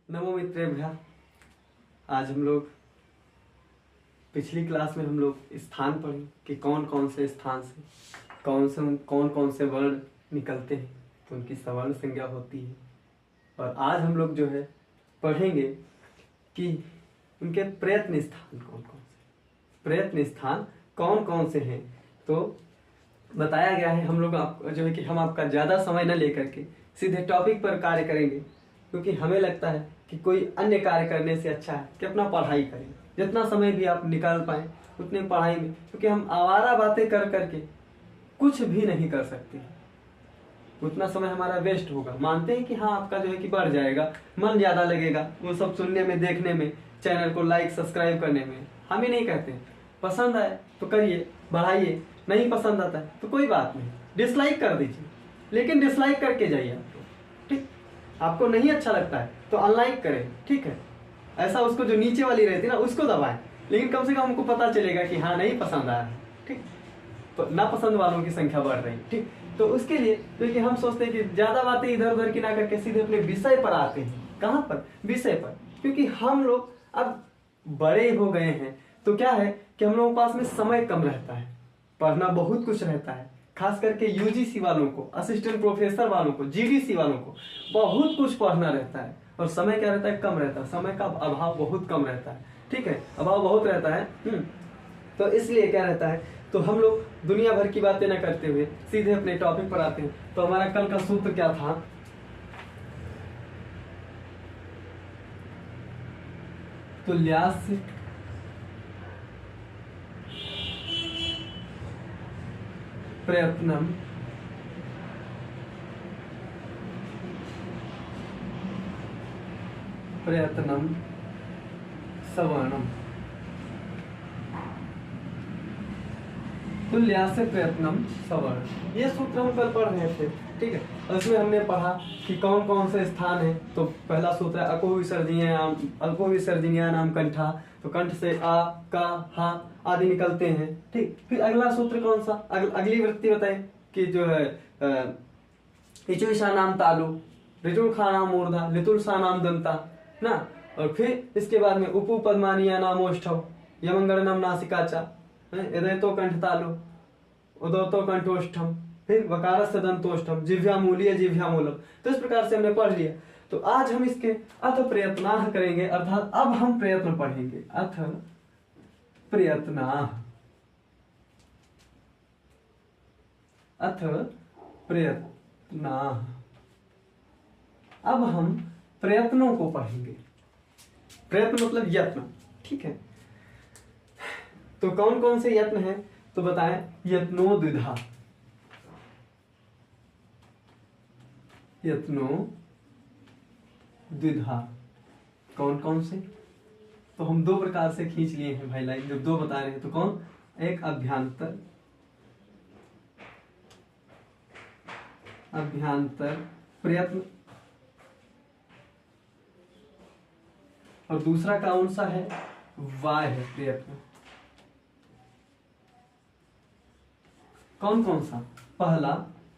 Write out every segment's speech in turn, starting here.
नमो मित्रेभ्यः। आज हम लोग पिछली क्लास में हम लोग स्थान पढ़े कि कौन कौन से स्थान से कौन कौन से वर्ण निकलते हैं तो उनकी सवर्ण संज्ञा होती है। और आज हम लोग जो है पढ़ेंगे कि उनके प्रयत्न स्थान कौन कौन से हैं। तो बताया गया है हम लोग जो है कि हम आपका ज़्यादा समय न लेकर के सीधे टॉपिक पर कार्य करेंगे, क्योंकि हमें लगता है कि कोई अन्य कार्य करने से अच्छा है कि अपना पढ़ाई करें। जितना समय भी आप निकाल पाएँ उतने पढ़ाई में, क्योंकि हम आवारा बातें कर करके कुछ भी नहीं कर सकते, उतना समय हमारा वेस्ट होगा। मानते हैं कि हाँ आपका जो है कि बढ़ जाएगा, मन ज़्यादा लगेगा वो सब सुनने में, देखने में, चैनल को लाइक सब्सक्राइब करने में। हम ही नहीं कहते, पसंद आए तो करिए, बढ़ाइए, नहीं पसंद आता है तो कोई बात नहीं, डिसलाइक कर दीजिए, लेकिन डिसलाइक करके जाइए आपको, ठीक। आपको नहीं अच्छा लगता है तो अनलाइक करें, ठीक है। ऐसा उसको जो नीचे वाली रहती है ना उसको दबाएं, लेकिन कम से कम हमको पता चलेगा कि हाँ नहीं पसंद आया है, ठीक। तो नापसंद वालों की संख्या बढ़ रही है, ठीक। तो उसके लिए क्योंकि हम सोचते हैं कि ज़्यादा बातें इधर उधर की ना करके सीधे अपने विषय पर आते हैं। कहाँ पर? विषय पर। क्योंकि हम लोग अब बड़े हो गए हैं तो क्या है कि हम लोगों के पास में समय कम रहता है, पढ़ना बहुत कुछ रहता है। खास करके यूजीसी वालों को, असिस्टेंट प्रोफेसर वालों को, जीडीसी वालों को बहुत कुछ पढ़ना रहता है और समय क्या रहता है? कम रहता है। समय का अभाव बहुत कम रहता है, ठीक है, अभाव बहुत रहता है। तो इसलिए क्या रहता है, तो हम लोग दुनिया भर की बातें न करते हुए सीधे अपने टॉपिक पर आते हैं। तो हमारा कल का सूत्र क्या था? तुल्यास्य प्रयत्नम सवर्णम। तुल्यास्य प्रयत्नम सवर्ण, ये सूत्र हम कल पढ़ रहे थे, ठीक है। और इसमें हमने पढ़ा कि कौन कौन से स्थान है। तो पहला सूत्र है अल्पो विसर्जनीयानाम कंठा। तो कंठ से आ, का, हा आदि निकलते हैं, ठीक। फिर अगला सूत्र कौन सा? अगली वृत्ति बताएं कि जो है इचुषा नाम तालु, ऋजुखा नाम मूर्धा, लितुलसा नाम दंता ना। और फिर इसके बाद में उपु पद्मानिया नाम ओष्ठव, यमंगल नाम नासिकाचा, हृदयतो कंठ तालु, उदोतो कंठोष्ठम, फिर वकारस्य दंतोष्ठम, जिह्वामूलीय जिह्वामूलम। तो इस प्रकार से हमने पढ़ लिया। तो आज हम इसके अथ प्रयत्नाः करेंगे, अर्थात अब हम प्रयत्न पढ़ेंगे। अथ प्रयत्नाः, अथ प्रयत्नाः, अब हम प्रयत्नों को पढ़ेंगे। प्रयत्न मतलब यत्न, ठीक है। तो कौन कौन से यत्न हैं तो बताएं। यत्नो द्विधा, यत्नो द्विधा, कौन कौन से? तो हम दो प्रकार से खींच लिए हैं भाई लाइन, जब दो बता रहे हैं तो कौन? एक अभ्यांतर प्रयत्न, और दूसरा कौन सा है? बाह्य प्रयत्न। कौन कौन सा? पहला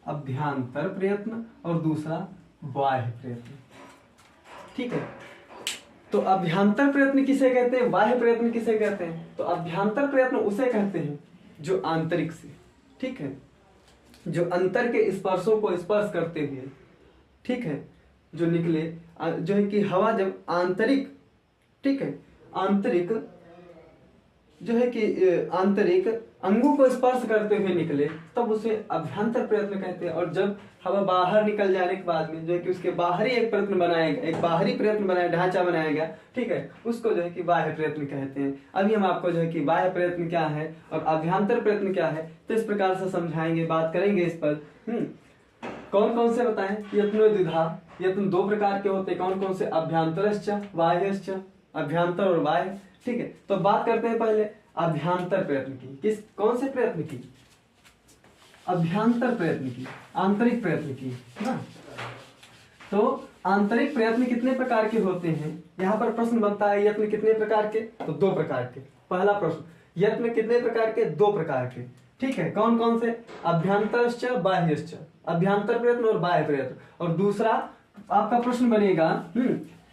अभ्यांतर प्रयत्न और दूसरा बाह्य प्रयत्न, ठीक है। तो अभ्यांतर प्रयत्न किसे कहते हैं, बाह्य प्रयत्न किसे कहते हैं? तो अभ्यांतर प्रयत्न उसे कहते हैं जो आंतरिक से, ठीक है, जो अंतर के स्पर्शों को स्पर्श करते हुए, ठीक है, जो निकले, जो है कि हवा जब आंतरिक, ठीक है, आंतरिक जो है कि आंतरिक अंगों को स्पर्श करते हुए निकले तब उसे अभ्यंतर प्रयत्न कहते हैं। और जब हवा बाहर निकल जाने के बाद में जो है कि उसके बाहरी एक प्रयत्न बनाएगा, एक बाहरी प्रयत्न बनाया, ढांचा बनाएगा, ठीक है, उसको जो है कि बाह्य प्रयत्न कहते हैं। अभी हम आपको जो है कि बाह्य प्रयत्न क्या है और अभ्यंतर प्रयत्न क्या है तो इस प्रकार से समझाएंगे, बात करेंगे इस पर। कौन कौन से बताएं? यत्नो द्विधा, यत्न दो प्रकार के होते हैं। कौन कौन से? अभ्यंतरश्च बाह्यश्च, अभ्यंतर और बाह्य, ठीक है। तो बात करते हैं पहले अभ्यंतर प्रयत्न की। कौन से प्रयत्न की? अभ्यंतर प्रयत्न की, आंतरिक प्रयत्न की ना। तो आंतरिक प्रयत्न कितने प्रकार के होते हैं? यहाँ पर प्रश्न बनता है, यत्न कितने प्रकार के? तो दो प्रकार के। पहला प्रश्न, यत्न कितने प्रकार के? दो प्रकार के, ठीक है। कौन कौन से? अभ्यंतरश्च बाह्यश्च, अभ्यंतर प्रयत्न और बाह्य प्रयत्न। और दूसरा आपका प्रश्न बनेगा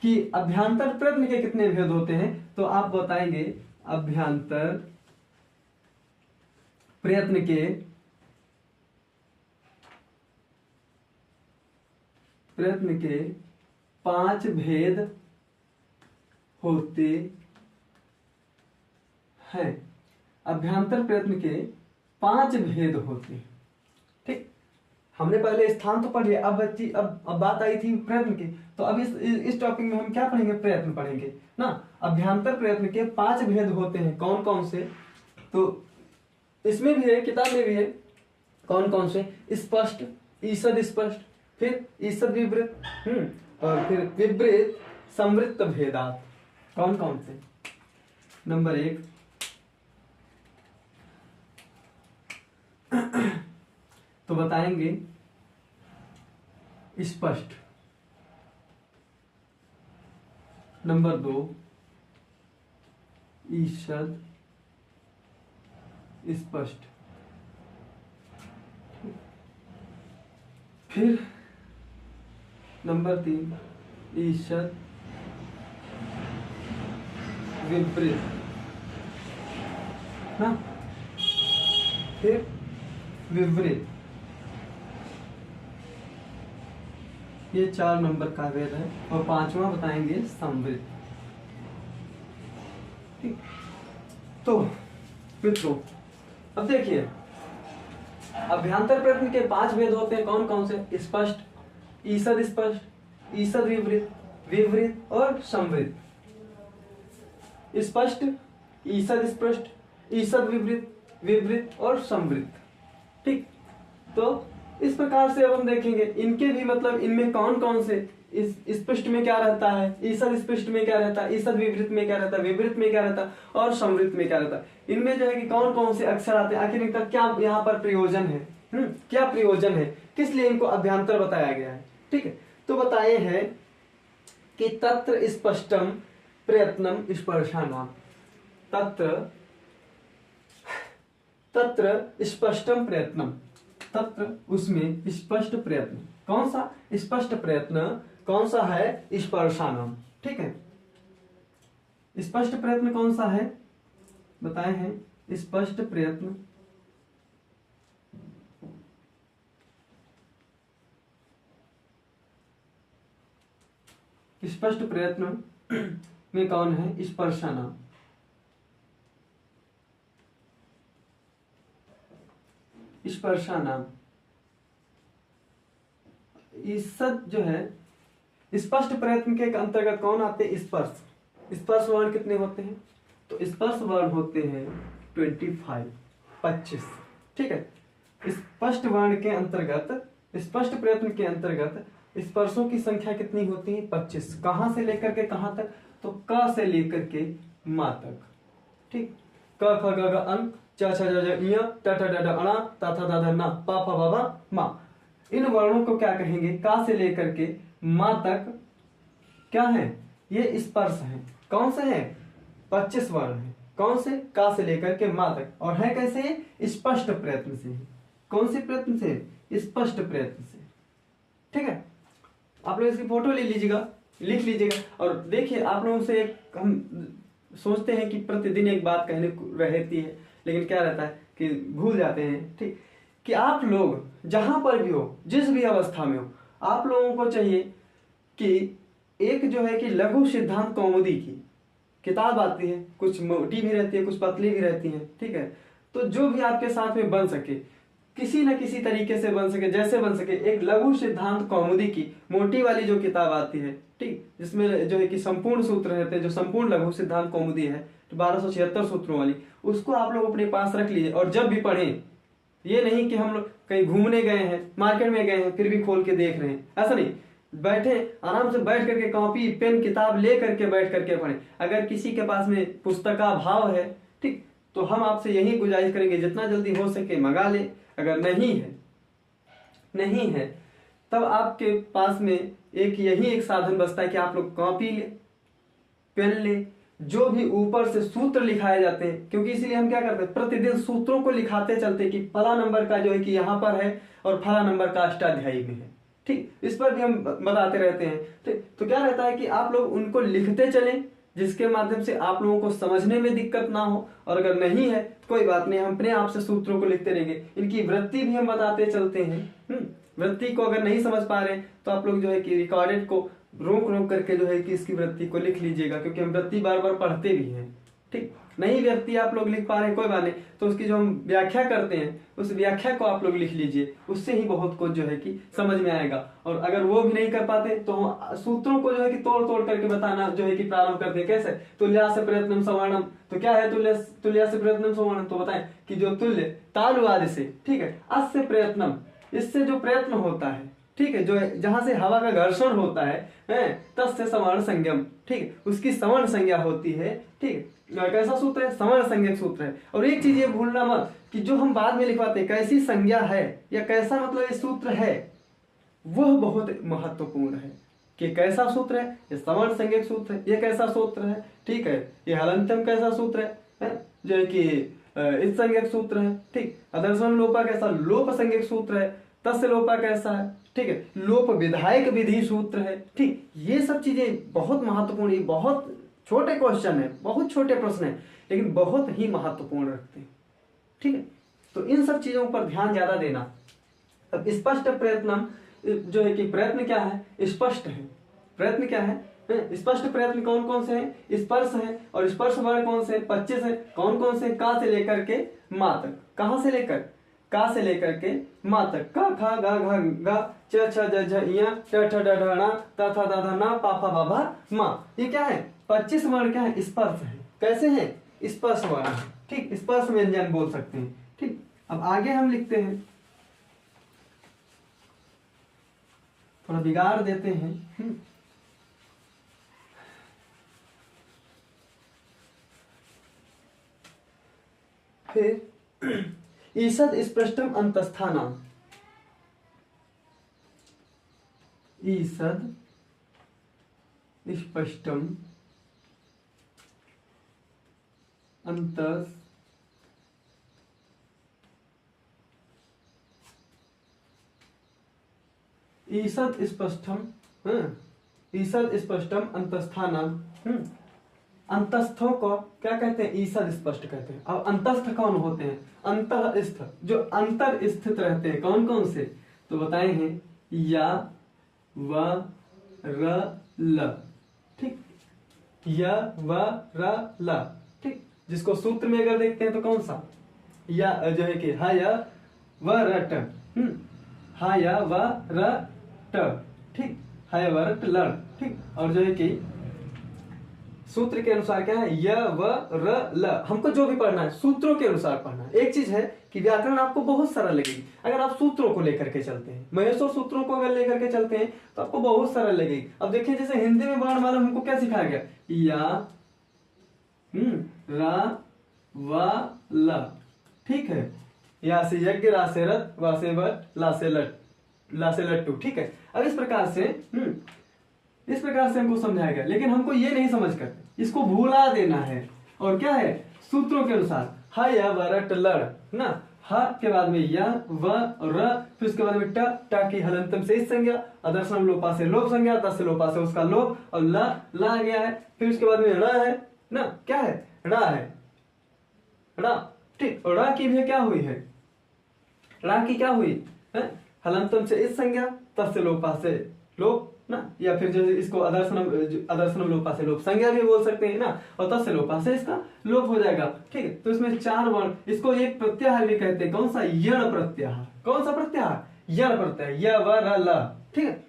कि अभ्यंतर प्रयत्न के कितने भेद होते हैं, तो आप बताएंगे अभ्यंतर प्रयत्न के 5 भेद होते हैं। अभ्यंतर प्रयत्न के 5 भेद होते हैं। ठीक, हमने पहले स्थान तो पढ़ लिया, अब बात आई थी प्रयत्न की, तो अब इस टॉपिक में हम क्या पढ़ेंगे, प्रयत्न पढ़ेंगे ना। अभ्यंतर प्रयत्न के 5 भेद होते हैं, कौन कौन से, तो इसमें भी है, किताब में भी है, कौन कौन से, स्पष्ट, ईषद स्पष्ट, फिर ईषद विवृत, और फिर विवृत संवृत्त भेदात। कौन कौन से, नंबर 1 तो बताएंगे स्पष्ट, नंबर 2 ईषद स्पष्ट, फिर नंबर 3 ईषद विपरीत ना, फिर विपरीत। ये 4 नंबर का भेद है, और 5वां बताएंगे संवृत्त। ठीक, तो मित्रों अब देखिए, अभ्यंतर प्रयत्न के 5 भेद होते हैं, कौन कौन से, स्पष्ट, ईषद स्पष्ट, ईषद विपरीत, विपरीत और संवृत्त। स्पष्ट, ईषद स्पष्ट, ईषद विपरीत, विपरीत और संवृत्त। ठीक, तो इस प्रकार से अब हम देखेंगे इनके भी मतलब इनमें कौन कौन से, इस स्पष्ट में क्या रहता है, ईषद स्पष्ट में क्या रहता है, ईषद विपरीत में क्या रहता है, विपरीत में क्या रहता है और संवृत्त में क्या रहता है। इनमें जो है कि कौन कौन से अक्षर आते हैं, आखिर इनका क्या यहाँ पर प्रयोजन है, क्या प्रयोजन है, किस लिए इनको अभ्यंतर बताया गया है। ठीक है, तो बताए हैं कि तत्र स्पष्टम प्रयत्नम स्पर्शानाम, तत्र स्पष्टम प्रयत्नम, तत्र उसमें स्पष्ट प्रयत्न, कौन सा स्पष्ट प्रयत्न, कौन सा है, स्पर्शानाम। ठीक है, स्पष्ट प्रयत्न कौन सा है, बताए हैं स्पष्ट प्रयत्न स्पष्ट प्रयत्न में कौन है, स्पर्शानाम। स्पर्शानाम ईषद जो है, स्पष्ट प्रयत्न के अंतर्गत कौन आते हैं, स्पर्श। स्पर्श वर्ण कितने होते हैं, तो स्पर्श वर्ण होते हैं 25। ठीक है, स्पष्ट वर्ण के अंतर्गत, स्पष्ट प्रयत्न के अंतर्गत स्पर्शों की संख्या कितनी होती है, 25। कहां से लेकर के कहां तक, तो क से लेकर के मा तक। ठीक, क ख ग घ अं च छ ज झ ञ ट ठ ड ढ अणा त थ द ध न प फ ब भ म। इन वर्णों को क्या कहेंगे, का से लेकर के मा तक क्या है, ये स्पर्श है। कौन से है, 25 वर्ण है। कौन से, का से लेकर के मा तक, और है कैसे, स्पष्ट प्रयत्न से। कौन से प्रयत्न से, स्पष्ट प्रयत्न से। ठीक है, आप लोग इसकी फोटो ले लीजिएगा, लिख लीजिएगा, और देखिए आप लोगों से एक हम सोचते हैं कि प्रतिदिन एक बात कहने रहती है, लेकिन क्या रहता है कि भूल जाते हैं। ठीक, कि आप लोग जहां पर भी हो, जिस भी अवस्था में हो, आप लोगों को चाहिए कि एक जो है कि लघु सिद्धांत कौमुदी की किताब आती है, कुछ मोटी भी रहती है, कुछ पतली भी रहती है। ठीक है, तो जो भी आपके साथ में बन सके, किसी न किसी तरीके से बन सके, जैसे बन सके, एक लघु सिद्धांत कौमुदी की मोटी वाली जो किताब आती है, ठीक, जिसमें जो है कि संपूर्ण सूत्र रहते हैं, जो संपूर्ण लघु सिद्धांत कौमुदी है, तो 1276 सूत्रों वाली, उसको आप लोग अपने पास रख लीजिए। और जब भी पढ़ें, ये नहीं कि हम लोग कहीं घूमने गए हैं, मार्केट में गए हैं, फिर भी खोल के देख रहे हैं, ऐसा नहीं। बैठे आराम से बैठ करके कॉपी पेन किताब ले करके बैठ करके पढ़ें। अगर किसी के पास में पुस्तका भाव है, ठीक, तो हम आपसे यही गुजारिश करेंगे जितना जल्दी हो सके मंगा ले। अगर नहीं है तब आपके पास में एक साधन बचता है कि आप लोग कॉपी ले, पेन ले, जो भी ऊपर से सूत्र लिखाए जाते हैं, क्योंकि इसीलिए हम क्या करते हैं, प्रतिदिन सूत्रों को लिखाते चलते कि फला नंबर का जो है कि यहाँ पर है और फला नंबर का अष्टाध्यायी में है। ठीक, इस पर भी हम बताते रहते हैं। ठीक, तो क्या रहता है कि आप लोग उनको लिखते चलें, जिसके माध्यम से आप लोगों को समझने में दिक्कत ना हो, और अगर नहीं है तो कोई बात नहीं, हम अपने आप से सूत्रों को लिखते रहेंगे। इनकी वृत्ति भी हम बताते चलते हैं। वृत्ति को अगर नहीं समझ पा रहे तो आप लोग जो है कि रिकॉर्डेड को रोक रोक करके जो है कि इसकी वृत्ति को लिख लीजिएगा, क्योंकि हम वृत्ति बार बार पढ़ते भी हैं। ठीक, नहीं व्यक्ति आप लोग लिख पा रहे हैं कोई बात नहीं, तो उसकी जो हम व्याख्या करते हैं उस व्याख्या को आप लोग लिख लीजिए, उससे ही बहुत कुछ जो है कि समझ में आएगा। और अगर वो भी नहीं कर पाते तो हम सूत्रों को जो है कि तोड़ तोड़ करके बताना जो है कि प्रारंभ करते हैं। कैसे? तुल्या से प्रयत्नम सवर्णम, तो क्या है तुल्या से प्रयत्नम सवर्णम? तो बताएं कि जो तुल्य तालु आदि से, ठीक है, अस्य प्रयत्नम, इससे जो प्रयत्न होता है, ठीक है, जो जहां से हवा का घर्षण होता है तस्य सवर्ण संज्ञम, ठीक, उसकी सवर्ण संज्ञा होती है। ठीक, कैसा सूत्र है? सवर्ण संज्ञक सूत्र है। और एक चीज ये भूलना मत कि जो हम बाद में लिखवाते हैं कैसी संज्ञा है या कैसा मतलब ये सूत्र है, वह बहुत महत्वपूर्ण है कि कैसा सूत्र है। ये सवर्ण संज्ञक सूत्र है, ये कैसा सूत्र है, ठीक है, ये हलंत्यम कैसा सूत्र है जो है कि इस संज्ञक सूत्र है। ठीक, आदर्शम लोपा कैसा? लोप संज्ञक सूत्र है। तस्य लोपा कैसा है? ठीक है, लोप विधायक विधि सूत्र है। ठीक, ये सब चीजें बहुत महत्वपूर्ण, ये बहुत छोटे क्वेश्चन है, बहुत छोटे प्रश्न है, लेकिन बहुत ही महत्वपूर्ण रखते हैं। ठीक है, तो इन सब चीजों पर ध्यान ज्यादा देना। अब स्पष्ट प्रयत्न जो है कि प्रयत्न क्या है? स्पष्ट है। प्रयत्न क्या है? स्पष्ट प्रयत्न कौन कौन से हैं? स्पर्श है, और स्पर्श वर्ण कौन से? 25 है। कौन कौन से? का से लेकर के मा तक। कहां से लेकर? का से लेकर के मा तक। का खा गा घा गा च छ ज झ इया ट ठ ड ढ ण त थ द ध न पा फा बा भा मा। ये क्या है? 25 वर्ण क्या है? स्पर्श है। कैसे है? स्पर्श वर्ण है। ठीक, स्पर्श व्यंजन बोल सकते हैं। ठीक, अब आगे हम लिखते हैं, थोड़ा बिगाड़ देते हैं। फिर ईषद स्पष्टम अंतस्थानाम, ईषद स्पष्टम अंतस ईषद स्पष्टम ईषद स्पष्टम अंतस्थानाम। अंतस्थों को क्या कहते हैं? ईषद स्पष्ट कहते हैं। अब अंतस्थ कौन होते हैं? अंतःस्थ, जो अंतर स्थित रहते हैं। कौन कौन से? तो बताए हैं या व र ल। ठीक, या व र ल। ठीक, जिसको सूत्र में अगर देखते हैं तो कौन सा? या जो है कि हा या व र ट, हा या व र ट। ठीक, हा या व र ट लड़। ठीक, और जो है कि सूत्र के अनुसार क्या है? य व र ल। हमको जो भी पढ़ना है सूत्रों के अनुसार पढ़ना है। एक चीज है कि व्याकरण आपको बहुत सरल लगेगी अगर आप सूत्रों को लेकर के चलते हैं। महेश्वर सूत्रों को अगर लेकर के चलते हैं तो आपको बहुत सरल लगेगी। अब देखिए, जैसे हिंदी में वर्णमाला हमको क्या सिखाया गया? या रा व ल। ठीक है, या से यज्ञ, रा से रथ, वा से वट, ला से लट, ला से लट्टू। ठीक है, अब इस प्रकार से हमको समझाया गया, लेकिन हमको ये नहीं समझ कर इसको भूला देना है। और क्या है? सूत्रों के अनुसार ह या व र ट लड़ ना, ह के बाद में या व र, फिर उसके बाद में ट, ट की हलंतम से इस संज्ञा, अदर्शनम लोपा से लोप संज्ञा, तस्य लोपा से उसका लोप, और ला आ गया है। फिर उसके बाद में र है ना, क्या है? रा है, रा। ठीक, और रा की भी क्या हुई है? रा की क्या हुई है? हलंतम से इस संज्ञा, तस्य लोपा से लोप ना, या फिर जो इसको अदर्शनम लोपा से लोप संज्ञा भी बोल सकते हैं ना, और तस्य लोपा से इसका लोप हो जाएगा। ठीक है, तो इसमें 4 वर्ण, इसको एक प्रत्याहार भी कहते हैं। कौन सा? यण प्रत्याहार। कौन सा प्रत्याहार? यण प्रत्याहार, य व र ल। ठीक है,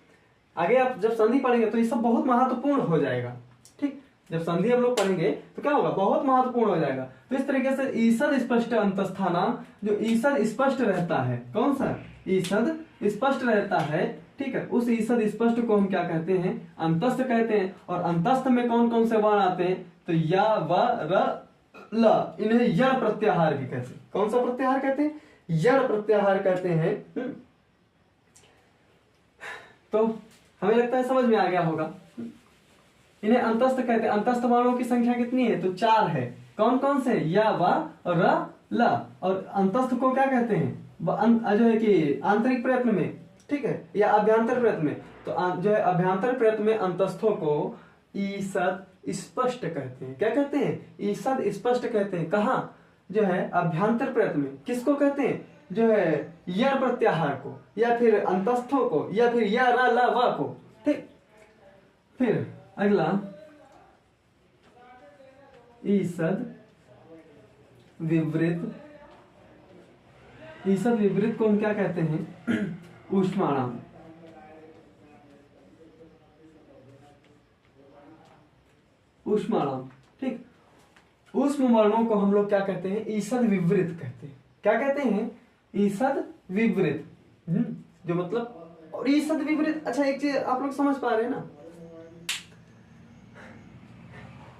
आगे आप जब संधि पढ़ेंगे तो ये सब बहुत महत्वपूर्ण हो जाएगा। ठीक, जब संधि हम लोग पढ़ेंगे तो क्या होगा? बहुत महत्वपूर्ण हो जाएगा। तो इस तरीके से ईषद स्पष्ट अंतस्थाना, जो ईषद स्पष्ट रहता है, कौन सा? ईषद स्पष्ट रहता है। ठीक है, उस ईषद स्पष्ट को हम क्या कहते हैं? अंतस्थ कहते हैं। और अंतस्थ में कौन कौन से वर्ण आते हैं? तो या व र ल, इन्हें यण प्रत्याहार भी कहते हैं। कौन सा प्रत्याहार कहते हैं? यण प्रत्याहार कहते हैं। तो हमें लगता है समझ में आ गया होगा। इन्हें अंतस्थ कहते हैं। अंतस्थ वर्णों की संख्या कितनी है? तो 4 है। कौन कौन से? या व र ल। और अंतस्थ को क्या कहते हैं? जो है कि आंतरिक प्रयत्न में ठीक है, या अभ्यंतर प्रयत्न में। तो जो है अभ्यंतर प्रयत्न में अंतस्थों को ईसद स्पष्ट कहते हैं। क्या कहते हैं? ईसद स्पष्ट कहते हैं। कहाँ? जो है अभ्यंतर प्रयत्न में। किसको कहते हैं? जो है य प्रत्याहार को, या फिर अंतस्थों को, या फिर या रा ला वा को। ठीक, फिर अगला ईसद विवृत। ईसद विवृत को हम क्या कहते हैं? ऊष्माणाम। ऊष्माणाम, ठीक। ऊष्म वर्णों को हम लोग क्या कहते हैं? ईसद विवृत कहते हैं। क्या कहते हैं? ईसद विवृत। जो मतलब, और ईसद विवृत, अच्छा एक चीज आप लोग समझ पा रहे हैं ना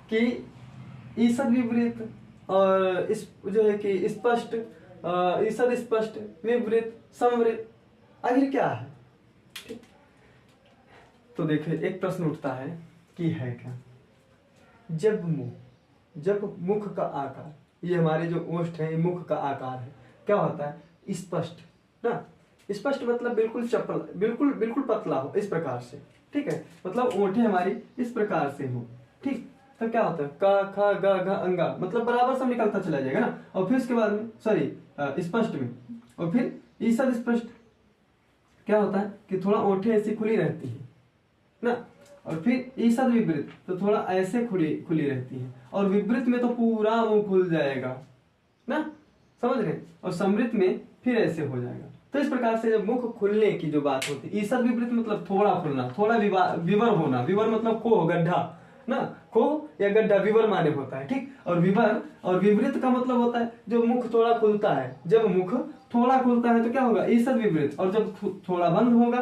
कि ईसद विवृत और इस जो है कि स्पष्ट, ईसद स्पष्ट, विवृत, संवृत, आखिर क्या है? ठीक, तो देखिए एक प्रश्न उठता है कि है क्या? जब मुख का आकार, ये हमारे जो ओष्ठ है, मुख का आकार है, क्या होता है? स्पष्ट ना। स्पष्ट मतलब बिल्कुल चपल, बिल्कुल बिल्कुल पतला हो, इस प्रकार से। ठीक है, मतलब ओंठें हमारी इस प्रकार से हो। ठीक, तो क्या होता है? क ख ग घ अंगा, मतलब बराबर सब निकलता चला जाएगा ना। और फिर उसके बाद में सॉरी स्पष्ट में, और फिर ईसद स्पष्ट क्या होता है कि थोड़ा ओंठें ऐसी खुली रहती है ना। और फिर ईसद विवृत तो थोड़ा ऐसे खुली रहती है। और विवृत में तो पूरा मुंह खुल जाएगा ना, समझ रहे? और समृत में फिर ऐसे हो जाएगा। तो इस प्रकार से जब मुख खुलने की जो बात होती है, ईसद विवृत मतलब थोड़ा खुलना, थोड़ा विवर होना। विवर मतलब खो, गड्ढा ना, खो या गड्ढा, विवर माने होता है। ठीक, और विवर और विवृत का मतलब होता है जो मुख थोड़ा खुलता है। जब मुख थोड़ा खुलता है तो क्या होगा? ईसद विवृत। और जब थोड़ा बंद होगा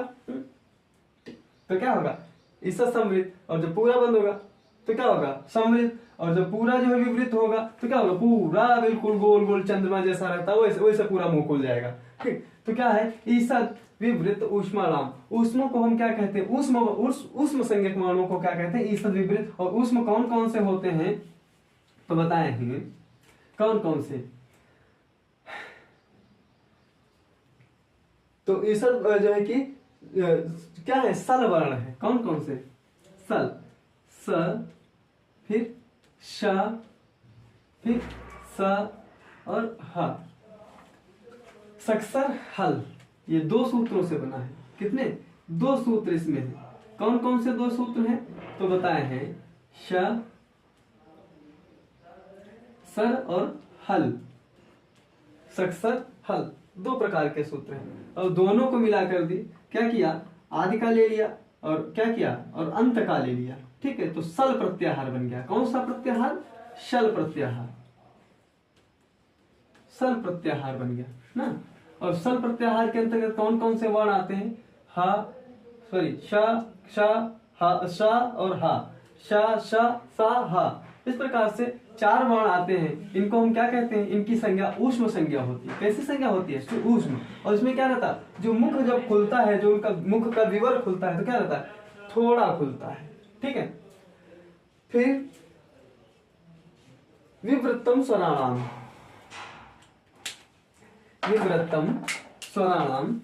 तो क्या होगा? ईसद समृत। और जब पूरा बंद होगा तो क्या होगा? समृत। और जब पूरा जो है विवृत होगा तो क्या होगा? पूरा बिल्कुल गोल गोल चंद्रमा जैसा रहता है, वैसे पूरा मुंह खुल जाएगा। ठीक, तो क्या है? ईसद विवृत ऊष्माणाम। ऊष्मों को हम क्या कहते हैं? ऊष्म संज्ञक वर्णों को क्या कहते हैं? ईसद विवृत। और ऊष्म कौन कौन से होते हैं तो बताए हैं, कौन कौन से? तो ईसद जो है कि क्या है? सल वर्ण है। कौन कौन से? सल, स, फिर श, फिर स और ह। सक्सर, हल, ये 2 सूत्रों से बना है। कितने? 2 सूत्र इसमें है। कौन कौन से 2 सूत्र हैं तो बताए हैं? श, सर और हल। सक्सर, हल, 2 प्रकार के सूत्र हैं। और दोनों को मिलाकर दी, क्या किया? आदि का ले लिया और क्या किया? और अंत का ले लिया। ठीक है, तो सल प्रत्याहार बन गया। कौन सा प्रत्याहार? शल प्रत्याहार। सल प्रत्याहार बन गया ना। और सल प्रत्याहार के अंतर्गत कौन कौन से वर्ण आते हैं? हा, सॉरी श, श, हा, श और हा। श, श, सा, हा। इस प्रकार से 4 वर्ण आते हैं। इनको हम क्या कहते हैं? इनकी संज्ञा ऊष्म संज्ञा होती है। कैसी संज्ञा होती है? ऊष्म। और इसमें क्या रहता है? जो मुख जब खुलता है, जो उनका मुख का विवर खुलता है तो क्या रहता है? थोड़ा खुलता है। ठीक है, फिर विवृत्तम स्वराणाम। विवृत्तम स्वराणाम,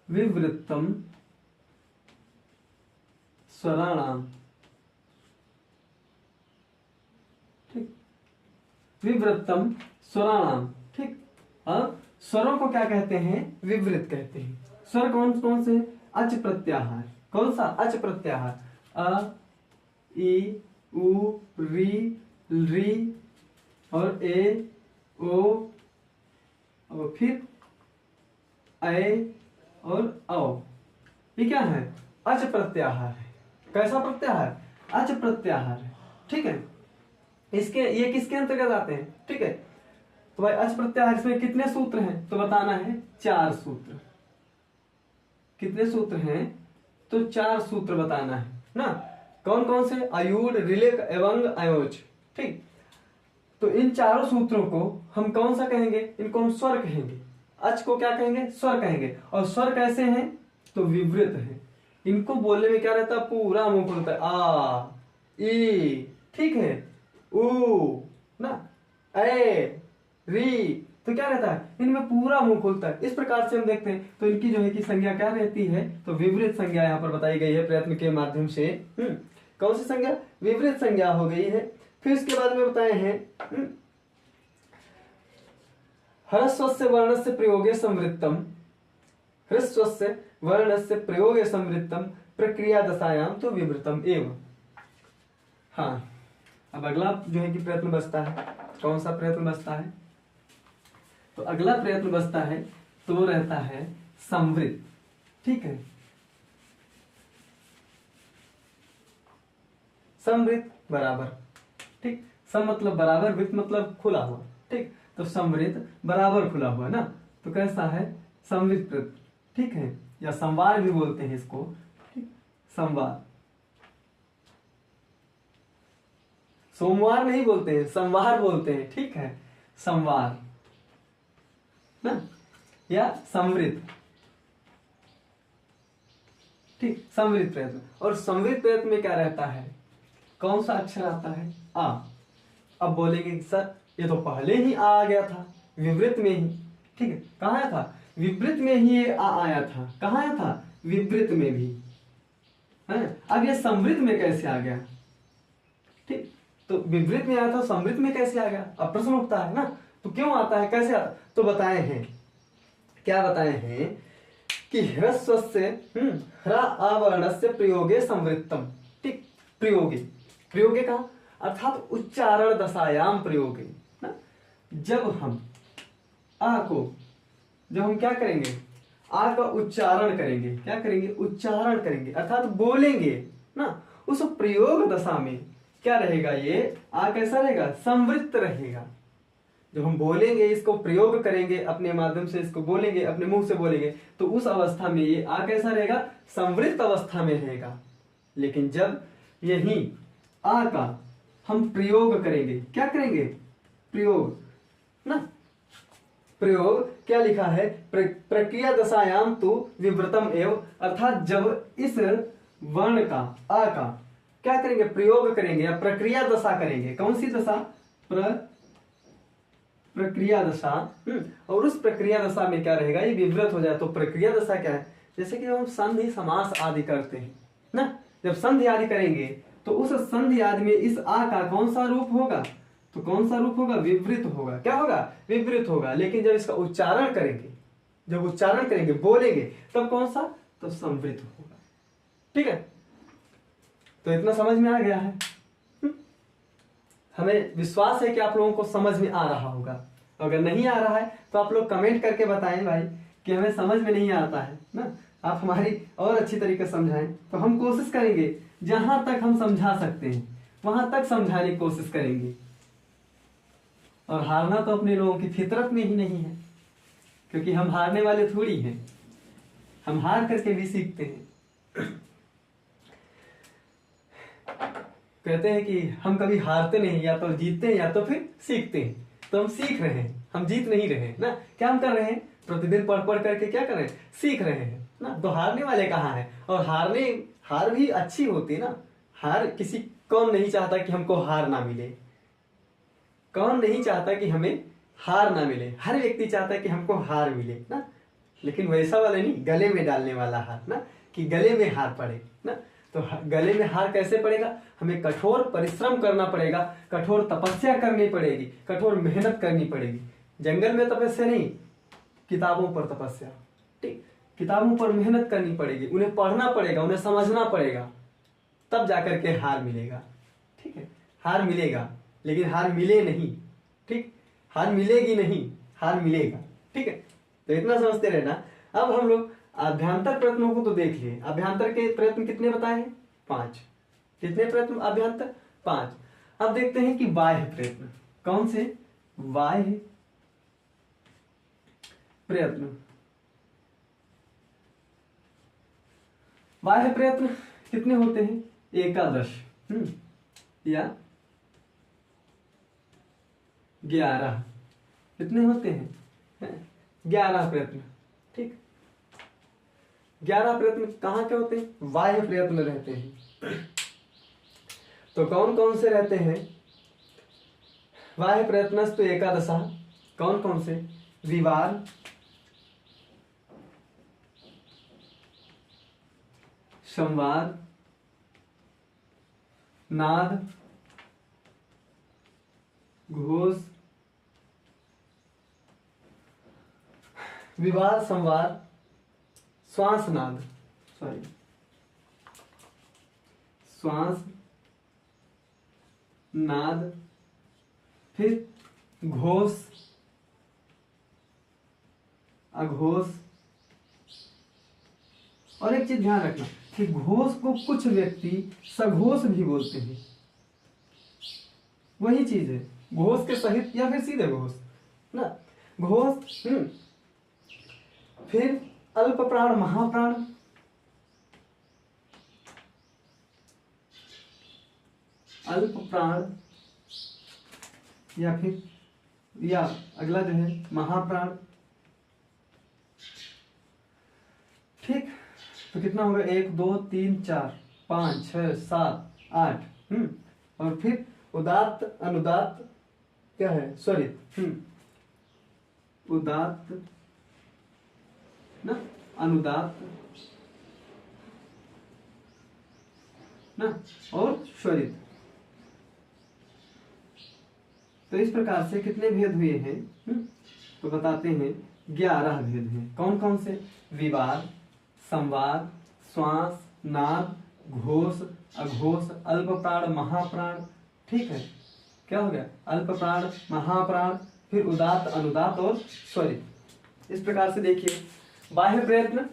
विवृत्तम स्वराणाम। ठीक, विवृत्तम स्वराणाम। ठीक, अब स्वरों को क्या कहते हैं? विवृत कहते हैं। स्वर कौन कौन से? अच प्रत्याहार। कौन सा? अच प्रत्याहार। अ, ई, उ, री और ए, ओ, और फिर ऐ और औ। ये क्या है? अच प्रत्याहार है। कैसा प्रत्याहार? अच प्रत्याहार है। ठीक है, इसके ये किसके अंतर्गत आते हैं? ठीक है, तो भाई अच प्रत्याहार इसमें कितने सूत्र हैं तो बताना है? 4 सूत्र। कितने सूत्र हैं तो 4 सूत्र बताना है ना। कौन कौन से? अयूढ़, ऋलेख एवं अयोज। ठीक, तो इन चारों सूत्रों को हम कौन सा कहेंगे? इनको हम स्वर कहेंगे। अच को क्या कहेंगे? स्वर कहेंगे। और स्वर कैसे हैं तो विवृत है। इनको बोलने में क्या रहता है? पूरा मुंह खुलता है। आ, ई, ठीक है, उ, ना, ए री, तो क्या रहता है, इनमें पूरा मुंह खुलता है। इस प्रकार से हम देखते हैं तो इनकी जो है कि संज्ञा क्या रहती है, तो विपरीत संज्ञा यहाँ पर बताई गई है प्रयत्न के माध्यम से। कौन सी संज्ञा, विपरीत संज्ञा हो गई है। फिर इसके बाद में बताए हैं ह्रस्वस्य वर्णस्य प्रयोगे संवृत्तम, ह्रस्वस्य वर्णस्य प्रयोगे संवृत्तम प्रक्रिया दशायाम तो विवृतम एवं। हाँ, अब अगला जो है कि प्रयत्न बचता है, कौन सा प्रयत्न बचता है, तो अगला प्रयत्न बचता है तो वो रहता है संवृत। ठीक है, संवृत बराबर, ठीक, सम मतलब बराबर, वृत्त मतलब खुला हुआ। ठीक, तो संवृत बराबर खुला हुआ ना, तो कैसा है, संवृत प्रयत्न। ठीक है, या संवार भी बोलते हैं इसको। ठीक, संवार, सोमवार नहीं बोलते हैं, संवार बोलते हैं। ठीक है, संवार ना, या संवृत। ठीक, संवृत प्रयत्न। और संवृत प्रयत्न में क्या रहता है, कौन सा अक्षर आता है, आ। अब बोलेंगे कि सर ये तो पहले ही आ गया था विवृत में ही। ठीक है, कहाँ आया था, विवृत में ही ये आ आया था। कहाँ आया था, विवृत में भी है। अब ये संवृत में कैसे आ गया, ठीक, तो विवृत में आया था, संवृत में कैसे आ गया, अब प्रश्न उठता है ना, तो क्यों आता है, कैसे आता, तो बताए हैं, क्या बताए हैं कि ह्रस्वस्य ह्रा आवरणस्य प्रयोगे संवृत्तम। ठीक, प्रयोगे, प्रयोगे का अर्थात उच्चारण दशायाम प्रयोगे ना, जब हम आ को, जब हम क्या करेंगे, आ का उच्चारण करेंगे, क्या करेंगे, उच्चारण करेंगे अर्थात बोलेंगे ना, उस प्रयोग दशा में क्या रहेगा, ये आ कैसा रहेगा, संवृत्त रहेगा। जब हम बोलेंगे, इसको प्रयोग करेंगे, अपने माध्यम से इसको बोलेंगे, अपने मुंह से बोलेंगे, तो उस अवस्था में ये आ कैसा रहेगा, संवृत्त अवस्था में रहेगा। लेकिन जब यही आ का हम प्रयोग करेंगे, क्या करेंगे, प्रयोग ना, प्रयोग क्या लिखा है, प्रक्रिया दशायाम तो विवृतम एव, अर्थात जब इस वर्ण का, आ का क्या करेंगे, प्रयोग करेंगे या प्रक्रिया दशा करेंगे। कौन सी दशा, प्रक्रिया दशा। और उस प्रक्रिया दशा में क्या रहेगा, ये विवृत हो जाए। तो प्रक्रिया दशा क्या है, जैसे कि हम संधि समास आदि करते हैं ना, जब संधि आदि करेंगे तो उस संधि आदि में इस आ का कौन सा रूप होगा, तो कौन सा रूप होगा, विवृत होगा। क्या होगा, विवृत होगा। लेकिन जब इसका उच्चारण करेंगे, जब उच्चारण करेंगे, बोलेंगे, तब कौन सा, तो संवृत होगा। ठीक है, तो इतना समझ में आ गया है। हमें विश्वास है कि आप लोगों को समझ में आ रहा होगा। अगर नहीं आ रहा है तो आप लोग कमेंट करके बताएं भाई कि हमें समझ में नहीं आता है ना, आप हमारी और अच्छी तरीके से समझाएं। तो हम कोशिश करेंगे जहां तक हम समझा सकते हैं वहां तक समझाने की कोशिश करेंगे। और हारना तो अपने लोगों की फितरत में ही नहीं है, क्योंकि हम हारने वाले थोड़ी हैं, हम हार करके भी सीखते हैं। कहते हैं कि हम कभी हारते नहीं, या तो जीतते हैं या तो फिर सीखते हैं। तो हम सीख रहे हैं, हम जीत नहीं रहे हैं ना। क्या हम कर रहे हैं, प्रतिदिन पढ़ पढ़ करके क्या कर रहे हैं, सीख रहे हैं ना। तो हारने वाले कहाँ हैं, और हार भी अच्छी होती है ना। हार किसी, कौन नहीं चाहता कि हमको हार ना मिले, कौन नहीं चाहता कि हमें हार ना मिले, हर व्यक्ति चाहता है कि हमको हार मिले ना। लेकिन वैसा वाला नहीं, गले में डालने वाला हार ना, कि गले में हार पड़े ना। तो गले में हार कैसे पड़ेगा, हमें कठोर परिश्रम करना पड़ेगा, कठोर तपस्या करनी पड़ेगी, कठोर मेहनत करनी पड़ेगी। जंगल में तपस्या नहीं, किताबों पर तपस्या। ठीक, किताबों पर मेहनत करनी पड़ेगी, उन्हें पढ़ना पड़ेगा, उन्हें समझना पड़ेगा, तब जाकर के हार मिलेगा। ठीक है, हार मिलेगा, लेकिन हार मिले नहीं। ठीक, हार मिलेगी नहीं, हार मिलेगा। ठीक है, तो इतना समझते रहना। अब हम लोग अभ्यंतर प्रयत्नों को तो देख लिए। अभ्यंतर के प्रयत्न कितने बताए हैं, 5। कितने प्रयत्न अभ्यंतर, 5। अब देखते हैं कि बाह्य प्रयत्न कौन से, बाह्य प्रयत्न। बाह्य प्रयत्न कितने होते हैं, 11 या 11। कितने होते हैं, 11 प्रयत्न। ठीक, 11 प्रयत्न कहाँ के होते हैं, बाह्य प्रयत्न रहते हैं। तो कौन कौन से रहते हैं, बाह्य प्रयत्नस्तु एकादश, कौन कौन से? विवार, संवाद, नाद, घोष, विवाद, संवाद, श्वास नाद, सॉरी श्वास नाद, फिर घोष, अघोष। और एक चीज ध्यान रखना कि घोष को कुछ व्यक्ति सघोष भी बोलते हैं, वही चीज है, घोष के सहित या फिर सीधे घोष ना, घोष। फिर अल्प प्राण, महाप्राण, अल्प प्राण या फिर या अगला जो है महाप्राण। ठीक, तो कितना होगा? 1 2 3 4 5 6 7 8। और फिर उदात्त, अनुदात्त, क्या है? स्वरित। उदात्त ना, अनुदात्त ना, और स्वरित। तो इस प्रकार से कितने भेद हुए हैं? तो बताते हैं 11 भेद हैं। कौन कौन से? विवार, संवाद, श्वास, नाद, घोष, अघोष, अल्प प्राण, महाप्राण। ठीक है, क्या हो गया? अल्प प्राण, महाप्राण, फिर उदात्त, अनुदात्त और स्वरित। इस प्रकार से देखिए, बाह्य प्रयत्न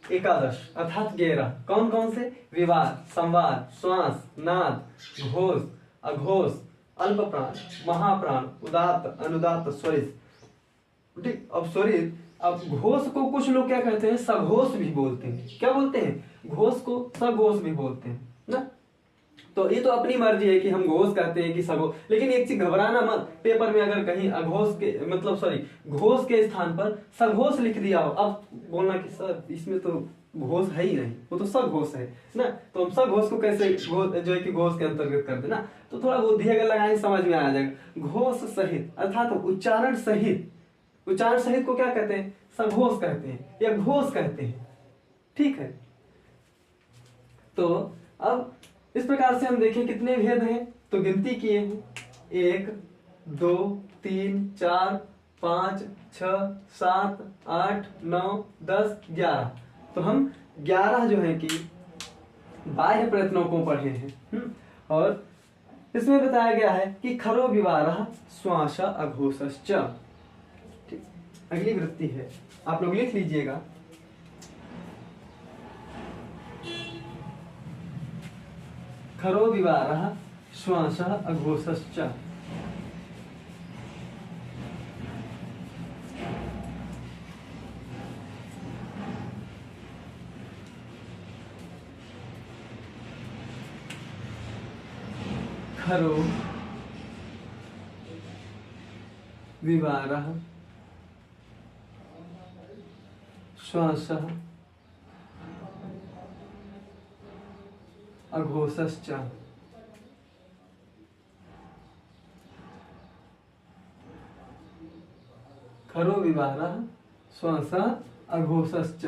एकादश अर्थात 11। कौन कौन से? विवार, संवाद, श्वास, नाद, घोष, अघोष, अल्प प्राण, महाप्राण, उदात्त, अनुदात्त, स्वरित। ठीक, अब स्वरित, अब घोष को कुछ लोग क्या कहते हैं? सघोष भी बोलते हैं। क्या बोलते हैं? घोष को सघोष भी बोलते हैं ना। तो ये तो अपनी मर्जी है कि हम घोष कहते हैं कि सघोष। लेकिन एक चीज, घबराना मत, पेपर में अगर कहीं अघोष के मतलब सॉरी घोष के स्थान पर सघोष लिख दिया हो, अब बोलना कि सर इसमें तो घोष है ही नहीं, वो तो सघोष है ना। तो हम सघोष को कैसे घोष जो है कि घोष के अंतर्गत कर देना, तो थोड़ा बुद्धि अगर लगाए समझ में आ जाएगा। घोष सहित अर्थात उच्चारण सहित, उच्चारण सहित को क्या कहते हैं? सघोष कहते हैं या घोष कहते हैं। ठीक है, तो अब इस प्रकार से हम देखें कितने भेद हैं, तो गिनती किए हैं 1 2 3 4 5 6 7 8 9 10 11। तो हम 11 जो है कि बाह्य प्रयत्नों को पढ़े हैं। और इसमें बताया गया है कि खरो विवारः श्वास अघोषश्च। अगली वृत्ति है, आप लोग लिख लीजिएगा। खरो विवारः श्वास अघोषश्च। खरो विवारः श्वास अघोषश्च। खरो विवारः श्वास अघोषश्च।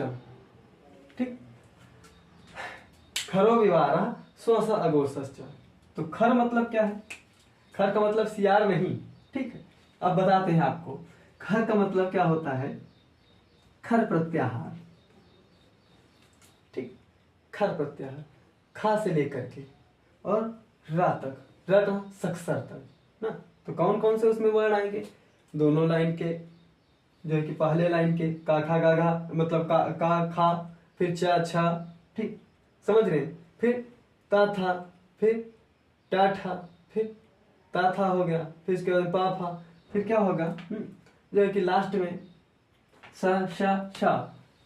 ठीक, खरो विवारः श्वास अघोषश्च। तो खर मतलब क्या है? खर का मतलब सियार नहीं। ठीक है, अब बताते हैं आपको खर का मतलब क्या होता है। खर प्रत्याहार। ठीक, खर प्रत्याहार, खा से लेकर के और रा तक, र का सक्षर तक ना। तो कौन कौन से उसमें वर्ण आएंगे? दोनों लाइन के, जो है कि पहले लाइन के का खा गा घा मतलब का खा, फिर चा छा। ठीक, समझ रहे हैं? फिर ता था, फिर टा ठा, फिर ता था हो गया, फिर इसके बाद पा फा, फिर क्या होगा? जो है कि लास्ट में सा शा शा,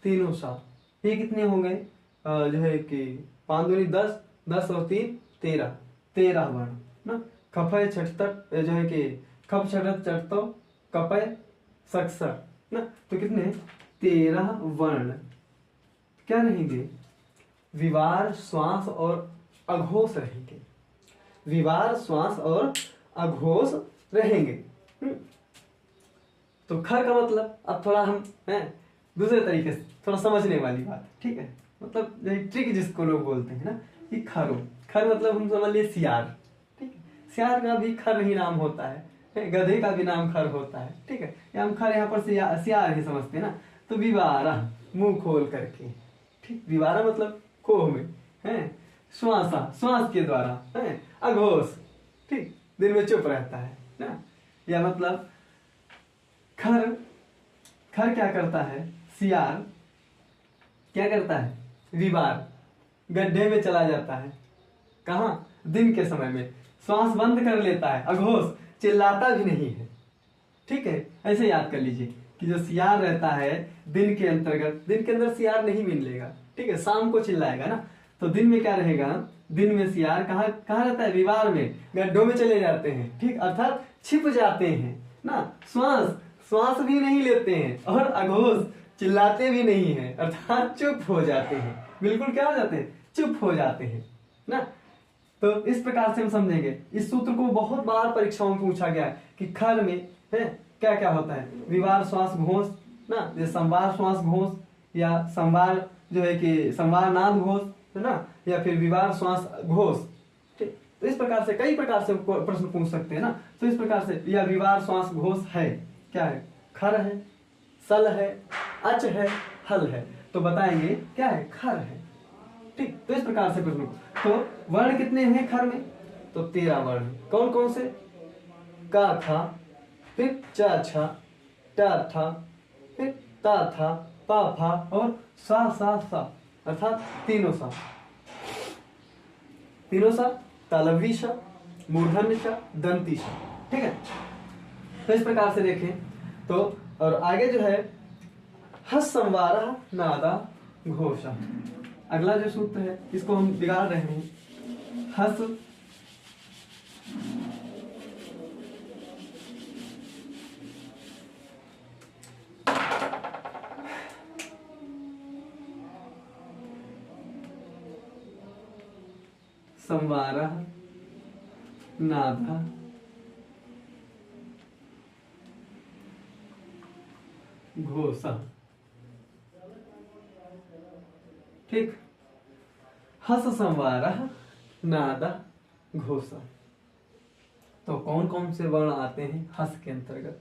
तीनों सा। ये कितने हो गए? जो है कि 5 दूनी 10, 10 और 3 13, 13 वर्ण ना। खफय छठतर जो है कि खप छठत चढ़तो कपय सक्सर ना। तो कितने? 13 वर्ण क्या रहेंगे? विवार, श्वास और अघोष रहेंगे। विवार, श्वास और अघोष रहेंगे। तो खर का मतलब अब थोड़ा हम दूसरे तरीके से थोड़ा समझने वाली बात, ठीक है, मतलब ट्रिक जिसको लोग बोलते हैं ना कि खरो, खर मतलब हम समझ लिए सियार, ठीक है, सियार का भी खर ही नाम होता है, गधे का भी नाम खर होता है, ठीक है, या हम खर यहाँ पर सियार ही समझते हैं ना। तो विवारा मुंह खोल करके, ठीक, विवारा मतलब कोह में है, श्वासा श्वास के द्वारा है, अघोष, ठीक, दिन में चुप रहता है ना, या मतलब खर, खर क्या करता है, सियार क्या करता है, विवार गड्ढे में चला जाता है, कहाँ, दिन के समय में, श्वास बंद कर लेता है, अघोष चिल्लाता भी नहीं है, ठीक है। ऐसे याद कर लीजिए कि जो सियार रहता है दिन के अंतर्गत, दिन के अंदर सियार नहीं मिलेगा, ठीक है, शाम को चिल्लाएगा ना, तो दिन में क्या रहेगा, दिन में सियार कहाँ कहाँ रहता है, विवार में, गड्ढों में चले जाते हैं, ठीक, अर्थात छिप जाते हैं ना, श्वास भी नहीं लेते हैं, और अघोष चिल्लाते भी नहीं है, अर्थात चुप हो जाते हैं, बिल्कुल क्या हो जाते हैं, चुप हो जाते हैं ना। तो इस प्रकार से हम समझेंगे। इस सूत्र को बहुत बार परीक्षाओं में पूछा गया है कि खर में है क्या क्या होता है, विवार श्वास घोष ना, जैसे संवार श्वास घोष, या संवार जो है कि संवार नाद घोष है ना, या फिर विवार श्वास घोष, ठीक। तो इस प्रकार से कई प्रकार से प्रश्न पूछ सकते हैं ना। तो इस प्रकार से, या विवार श्वास घोष है क्या है, खर है, सल है, अच है, हल है, तो बताएंगे क्या है, खर है, ठीक। तो इस प्रकार से प्रश्न, तो वर्ण कितने हैं खर में, तो 13 वर्ण, कौन कौन से, का था, फिर चा छा, टा था, फिर ता था, पा फा, और सा सा सा, अर्थात तीनों सा, तालव्य सा, मूर्धन्य सा, दंती सा, ठीक है। तो इस प्रकार से देखें तो, और आगे जो है हस संवारा नादा घोषा, अगला जो सूत्र है इसको हम बिगाड़ रहे हैं, हस संवारा नादा घोषा, ठीक, हस संवारा नादा घोषा। तो कौन कौन से वर्ण आते हैं हस के अंतर्गत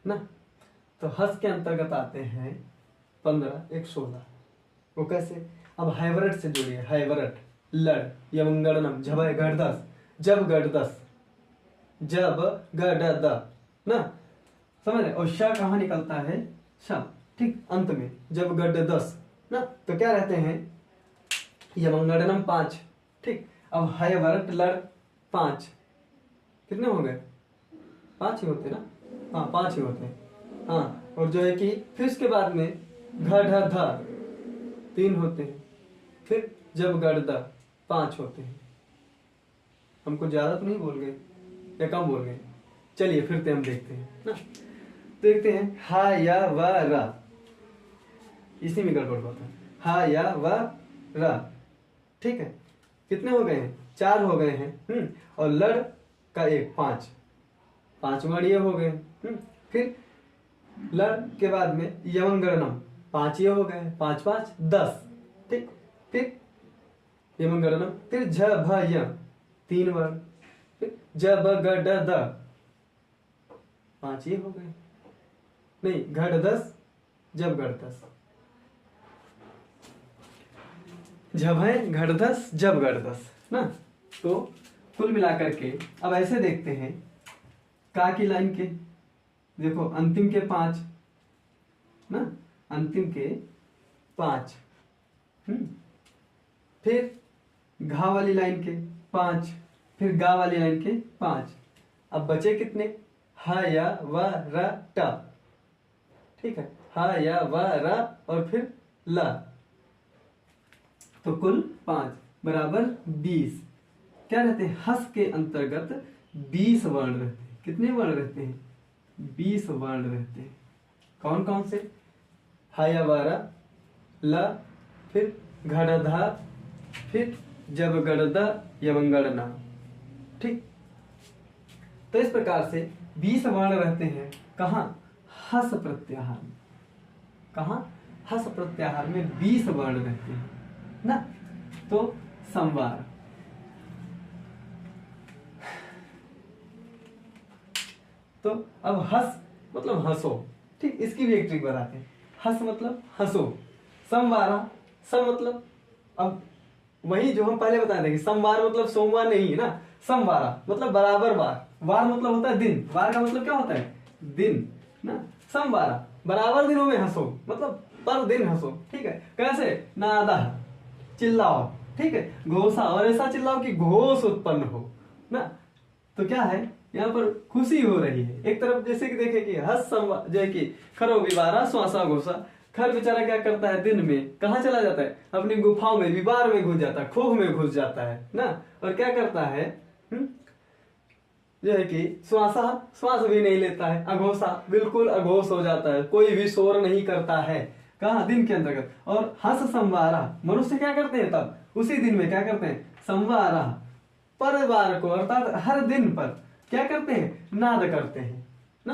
ना, तो हस के अंतर्गत आते हैं 15, 1, 16। वो कैसे, अब हैवरट से जुड़िए, हैवरट, लड़, यमंगड़नम, झबय गढ़दस, जब गढ़दस, जब गढ़द ना, समझ रहे, और श कहाँ निकलता है, श, ठीक, अंत में, जब गढ़दस ना, तो क्या रहते हैं, यमंगड़नम 5, ठीक। अब हैवरट लड़ 5, कितने हो गए, 5 ही होते ना, हाँ 5 ही होते हैं, हाँ। और जो है कि फिर उसके बाद में घ ढ ध 3 होते हैं, फिर जब गढ़ 5 होते हैं। हमको ज्यादा तो नहीं बोल गए या कम बोल गए, चलिए फिर से हम देखते हैं ना, देखते हैं, हा या व रा, इसी में गड़बड़ होता है, हा या व रा, ठीक है, कितने हो गए हैं, 4 हो गए हैं, और लड़ का 1, 5, 5 वर्ण ये हो गए, फिर लड़ के बाद में यमंगड़नम 5 ये हो गए, 5 5 10, ठीक, फिर यमंगड़नम, फिर झ भ य 3 वर्ण, फिर ज ब ग ड द 5 ये हो गए, नहीं घड़ 10, जब गढ़ 10, झभय घड़ 10, जब गढ़ 10 ना। तो कुल मिलाकर के अब ऐसे देखते हैं, का की लाइन के देखो, अंतिम के 5 ना, अंतिम के 5, फिर घा वाली लाइन के 5, फिर गा वाली लाइन के 5, अब बचे कितने, ह या व र ट, ठीक है, ह या व र और फिर ल, तो कुल 5 बराबर 20। क्या रहते हैं, हस के अंतर्गत 20 वर्ण रहते हैं, कितने वर्ण रहते हैं, 20 वर्ण रहते हैं, कौन कौन से, ह या व र, ल, फिर घड़धा, फिर जब गड़दा यमंगड़ना, ठीक। तो इस प्रकार से 20 वर्ण रहते हैं कहाँ? हस प्रत्याहार में। कहाँ? हस प्रत्याहार में 20 वर्ण रहते हैं ना। तो संवार, तो अब हस मतलब हंसो, ठीक, इसकी भी एक ट्रिक बताते हैं। हस मतलब हंसो, संवारा, सम मतलब, अब वही जो हम पहले बताए थे कि सोमवार मतलब सोमवार नहीं है ना, समवारा मतलब बराबर बार, वार मतलब होता है दिन, वार का मतलब क्या होता है? दिन ना। समवारा बराबर दिनों में हंसो, मतलब पर दिन हंसो, ठीक है। कैसे? नादा, चिल्लाओ, ठीक है, घोषा, और ऐसा चिल्लाओ कि घोष उत्पन्न हो ना। तो क्या है यहाँ पर? खुशी हो रही है। एक तरफ जैसे कि देखे कि हस संवार, जो है कि खरो विवारा श्वासा घोषा, खर बेचारा क्या करता है? दिन में कहाँ चला जाता है? अपनी गुफाओं में, विवार में घुस जाता है, खोह में घुस जाता है ना। और क्या करता है? जो है कि श्वास भी नहीं लेता है, अघोषा, बिल्कुल अघोष हो जाता है, कोई भी शोर नहीं करता है। कहा? दिन के अंतर्गत। और हस संवारा, मनुष्य क्या करते हैं तब? उसी दिन में क्या करते हैं? संवारा, पर बार को अर्थात हर दिन पर क्या करते हैं? नाद करते हैं ना,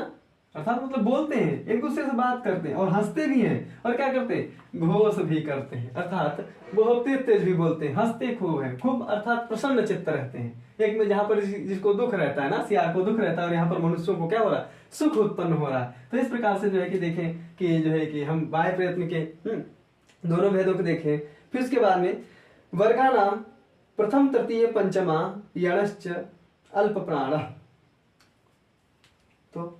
अर्थात मतलब बोलते हैं, एक दूसरे से बात करते हैं और हंसते भी हैं, और क्या करते हैं? घोष भी करते हैं, अर्थात बहुत तेज तेज भी बोलते हैं, हंसते खूब है, खूब अर्थात प्रसन्न चित्त रहते हैं। एक में जहां पर जिसको दुख रहता है ना, सियार को दुख रहता है, और यहाँ पर मनुष्यों को क्या हो रहा है? सुख उत्पन्न हो रहा है। तो इस प्रकार से जो है कि देखें कि जो है कि हम बाह्य प्रयत्न के दोनों भेदों को देखें। फिर उसके बाद में वर्गा नाम प्रथम तृतीय पंचमा यणश्च अल्प प्राण। तो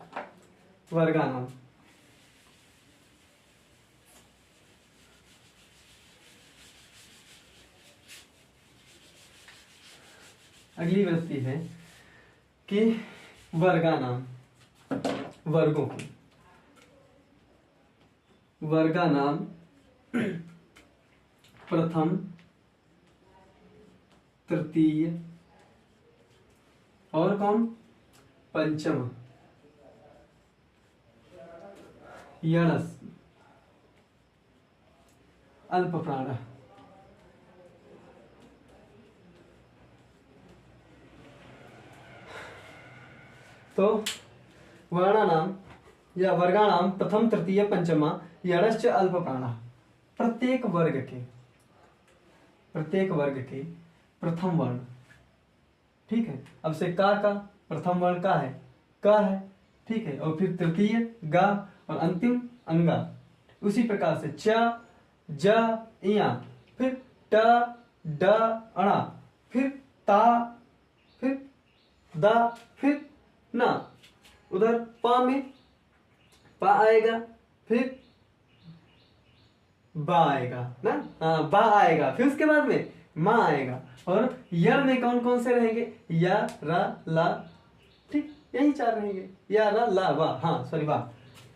वर्गा नाम, अगली वृत्ति है कि वर्गा नाम, वर्गों की, वर्गा नाम प्रथम तृतीय और कौन? पंचम यणस अल्प प्राण। तो वर्णानाम या वर्गाणाम प्रथम तृतीय पंचमा यणश्च अल्प प्राण। प्रत्येक वर्ग के प्रथम वर्ण, ठीक है। अब से का प्रथम वर्ण का है, क है, ठीक है। और फिर तृतीय गा, और अंतिम अंगा। उसी प्रकार से च, ज, इया, फिर ट, ड, अणा, फिर ता, फिर दा, फिर ना। उधर पा में पा आएगा, फिर बा आएगा ना, हाँ बा आएगा, फिर उसके बाद में माँ आएगा। और यर में कौन कौन से रहेंगे? या, रा, ला, ठीक, यही 4 रहेंगे। या, रा, ला, वा, हाँ सॉरी वा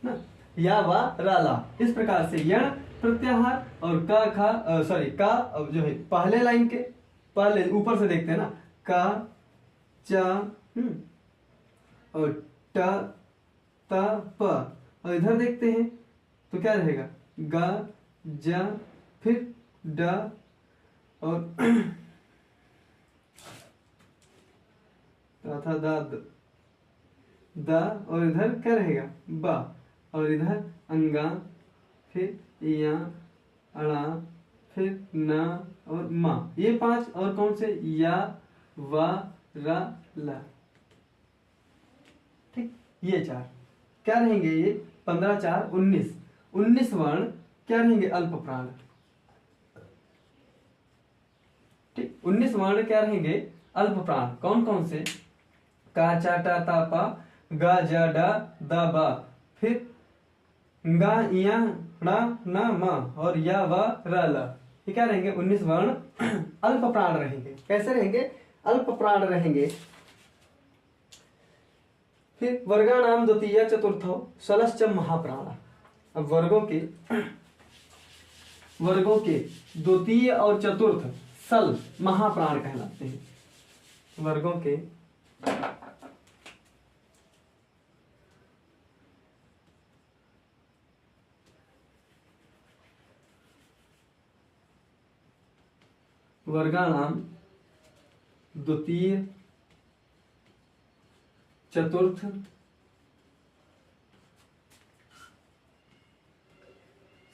ना, या, वा, रा, ला। इस प्रकार से यण प्रत्याहार और का खा सॉरी का जो है पहले लाइन के पहले ऊपर से देखते हैं ना, का, चा, और ट, ता, प। और इधर देखते हैं तो क्या रहेगा? गा, जा, फिर ड, और था दा, दा, और इधर क्या रहेगा? बा, और इधर अंगा, फिर या, अड़ा, फिर ना, और मा। ये 5। और कौन से? या, वा, रा, ला, ठीक, ये 4 क्या रहेंगे? ये 15 4 19 19 वर्ण क्या रहेंगे? अल्प प्राण, ठीक। 19 वर्ण क्या रहेंगे? अल्प प्राण। कौन कौन से? का, चा, टा, ता, पा, गा, जा, डा, दा, बा, फिर गा, इया, ड़ा, ना, मा, और या, वा, रा, ला। ये क्या रहेंगे? 19 वर्ण अल्प प्राण रहेंगे। कैसे रहेंगे? अल्प प्राण रहेंगे। फिर वर्गाणाम द्वितीय चतुर्थो सलश्च महाप्राण। अब वर्गों के द्वितीय और चतुर्थ सल महाप्राण कहलाते हैं। वर्गों के वर्गाणाम द्वितीय चतुर्थ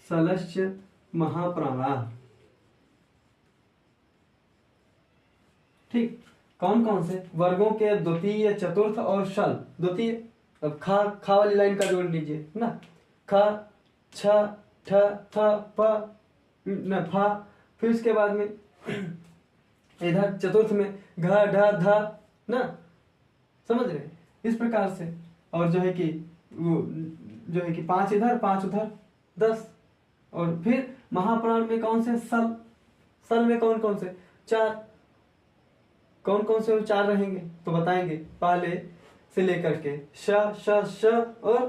सलश्च महाप्राणा। ठीक, कौन कौन से वर्गों के? द्वितीय, चतुर्थ और शल। द्वितीय, अब खा वाली लाइन का जोड़ लीजिए ना, ख छ ठ थ प न फा। फिर उसके बाद में इधर चतुर्थ में घ ढ ध ना, समझ रहे? इस प्रकार से। और जो है कि वो जो है कि 5 इधर 5 उधर 10। और फिर महाप्राण में कौन से? सल। सल में कौन कौन से? 4। कौन कौन से 4 रहेंगे तो बताएंगे, पहले से लेकर के श श श और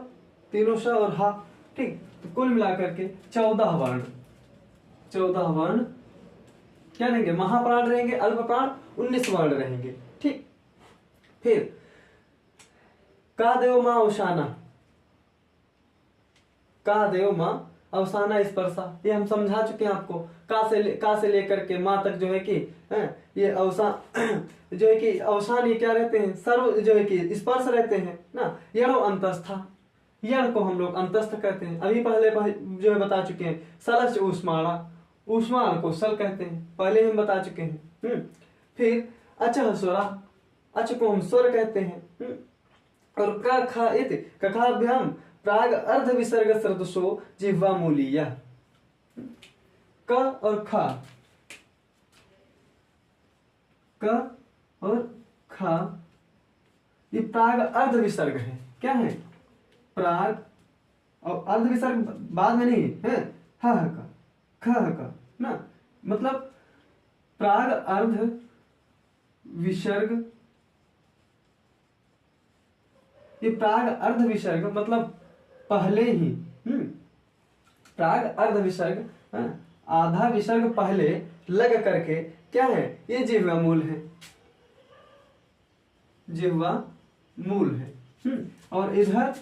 तीनों श और हा। ठीक, तो कुल मिलाकर के 14 वर्ण। 14 वर्ण क्या रहेंगे? महाप्राण रहेंगे, अल्प प्राण 19 वर्ण रहेंगे। ठीक, फिर का देव मां अवसाना। का देव मां अवसाना स्पर्शा, ये हम समझा चुके हैं आपको। का से लेकर के मां तक जो है कि ये अवसान जो है कि अवसान ये क्या रहते हैं? सर्व जो है कि स्पर्श रहते हैं ना। यणो अंतस्था, यण को हम लोग अंतस्थ कहते हैं। अभी पहले जो है बता चुके हैं। सलश ऊष्माणा, ऊष्माण को सल कहते हैं, पहले हम बता चुके हैं। फिर अचह स्वरा, अच को हम स्वर कहते हैं। और कखाभ्याम प्राग अर्ध विसर्ग सदृशो जिह्वा मूलीय। क और ख, क और ख ये प्राग अर्ध विसर्ग है। क्या है? प्राग और अर्ध विसर्ग बाद में नहीं है। ह का ख का ना, मतलब प्राग अर्ध विसर्ग। ये प्राग अर्ध विसर्ग मतलब पहले ही। प्राग अर्ध विसर्ग, आधा विसर्ग पहले लग करके क्या है? ये जिह्वा मूल है, जिह्वा मूल है। और इधर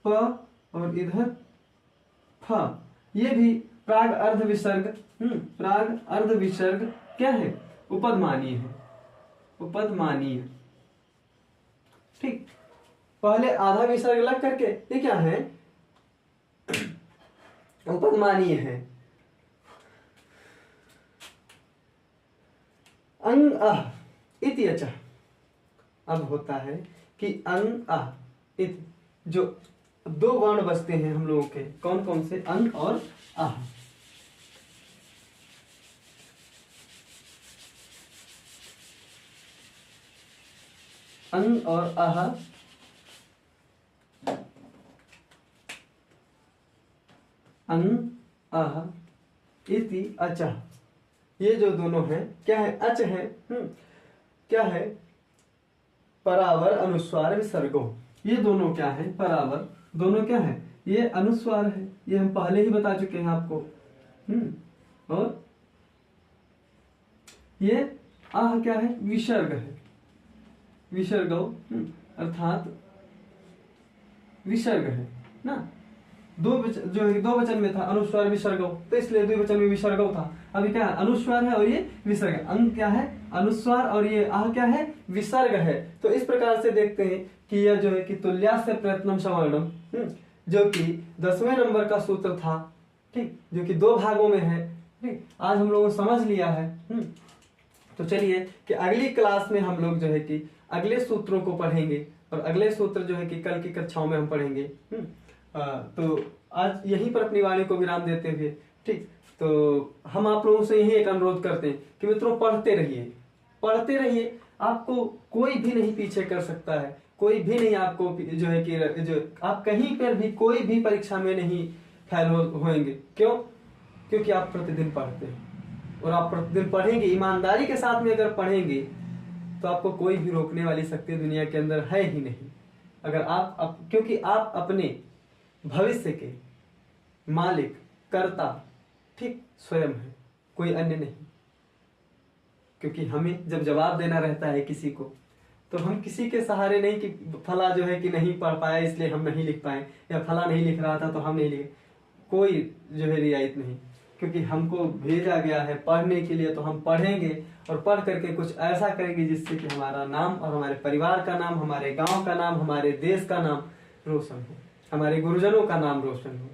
प और इधर फ, ये भी प्राग अर्ध विसर्ग। प्राग अर्ध विसर्ग क्या है? उपदमानीय है, उपदमानीय। ठीक, पहले आधा विसर्ग लग करके ये क्या है? उपदमानीय है। अंग अह इति अचः। अब होता है कि अंग अह इति, जो 2 वर्ण बचते हैं हम लोगों के, कौन कौन से? अंग और अह। अंग और अह, अंग अह इति अचः। ये जो दोनों हैं क्या है? अच है। क्या है? परावर अनुस्वार विसर्गो। ये दोनों क्या है? परावर, दोनों क्या है? ये अनुस्वार है, ये हम पहले ही बता चुके हैं आपको। और ये आह क्या है? विसर्ग है, विसर्गो अर्थात विसर्ग है ना। जो है 2 वचन में था अनुस्वार विसर्गो, तो इसलिए 2 वचन में विसर्गो था। अभी क्या है? अनुस्वार है और ये विसर्ग है। अंग क्या है? अनुस्वार, और ये आह क्या है? विसर्ग है। तो इस प्रकार से देखते हैं कि यह जो है कि तुल्यास्य प्रयत्नम सवर्णम, जो कि 10वें नंबर का सूत्र था। ठीक, जो कि 2 भागों में है। ठीक, आज हम लोगों ने समझ लिया है। तो चलिए कि अगली क्लास में हम लोग जो है कि अगले सूत्रों को पढ़ेंगे, और अगले सूत्र जो है कि कल की कक्षाओं में हम पढ़ेंगे। तो आज यहीं पर अपनी वाणी को विराम देते हुए, ठीक, तो हम आप लोगों से यही एक अनुरोध करते हैं कि मित्रों पढ़ते रहिए, पढ़ते रहिए। आपको कोई भी नहीं पीछे कर सकता है, कोई भी नहीं आपको जो है कि जो आप कहीं पर भी कोई भी परीक्षा में नहीं फेल होंगे। क्यों? क्योंकि आप प्रतिदिन पढ़ते हैं, और आप प्रतिदिन पढ़ेंगे, ईमानदारी के साथ में अगर पढ़ेंगे तो आपको कोई भी रोकने वाली शक्ति दुनिया के अंदर है ही नहीं। अगर आप क्योंकि आप अपने भविष्य के मालिक, कर्ता, ठीक, स्वयं है, कोई अन्य नहीं। क्योंकि हमें जब जवाब देना रहता है किसी को, तो हम किसी के सहारे नहीं कि फला जो है कि नहीं पढ़ पाया इसलिए हम नहीं लिख पाए, या फला नहीं लिख रहा था तो हम नहीं लिखे। कोई जो है रियायत नहीं। क्योंकि हमको भेजा गया है पढ़ने के लिए, तो हम पढ़ेंगे और पढ़ करके कुछ ऐसा करेंगे जिससे कि हमारा नाम और हमारे परिवार का नाम, हमारे गांव का नाम, हमारे देश का नाम रोशन हो, हमारे गुरुजनों का नाम रोशन हो।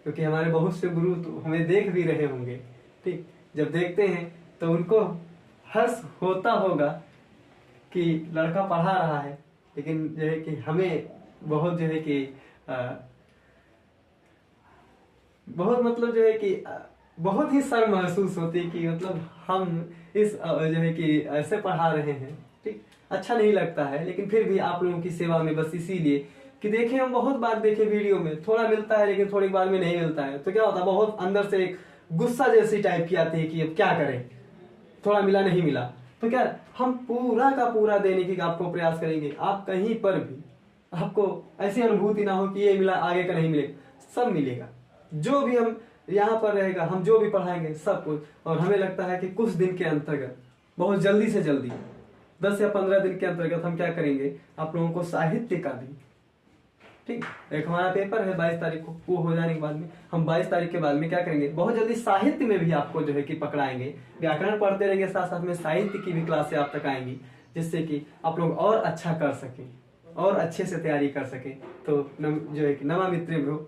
क्योंकि हमारे बहुत से गुरु तो हमें देख भी रहे होंगे, ठीक, जब देखते हैं तो उनको हर्ष होता होगा कि लड़का पढ़ा रहा है, लेकिन जो है कि हमें बहुत जो है कि बहुत मतलब जो है कि बहुत ही शर्म महसूस होती है कि मतलब हम इस जो है कि ऐसे पढ़ा रहे हैं, ठीक, अच्छा नहीं लगता है। लेकिन फिर भी आप लोगों की सेवा में बस इसीलिए कि देखें, हम बहुत बार देखे वीडियो में थोड़ा मिलता है लेकिन थोड़ी बार में नहीं मिलता है, तो क्या होता है, बहुत अंदर से एक गुस्सा जैसी टाइप की आती है कि अब क्या करें, थोड़ा मिला नहीं मिला, तो क्या हम पूरा का पूरा देने की आपको प्रयास करेंगे। आप कहीं पर भी आपको ऐसी अनुभूति ना हो कि ये मिला आगे का नहीं मिलेगा, सब मिलेगा। जो भी हम यहाँ पर रहेगा, हम जो भी पढ़ाएंगे सब कुछ। और हमें लगता है कि कुछ दिन के अंतर्गत, बहुत जल्दी से जल्दी 10 या 15 दिन के अंतर्गत हम क्या करेंगे, आप लोगों को साहित्य का भी, ठीक, एक हमारा पेपर है 22 तारीख को, वो हो जाने के बाद में हम 22 तारीख के बाद में क्या करेंगे, बहुत जल्दी साहित्य में भी आपको जो है कि पकड़ाएंगे। व्याकरण पढ़ते रहेंगे, साथ साथ में साहित्य की भी क्लासें आप तक आएंगी, जिससे कि आप लोग और अच्छा कर सकें और अच्छे से तैयारी कर सकें। तो जो है कि नवामित्र भ्यो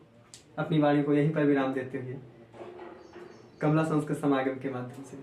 अपनी वाणी को यहीं पर विराम देते हुए कमला संस्कृत समागम के माध्यम से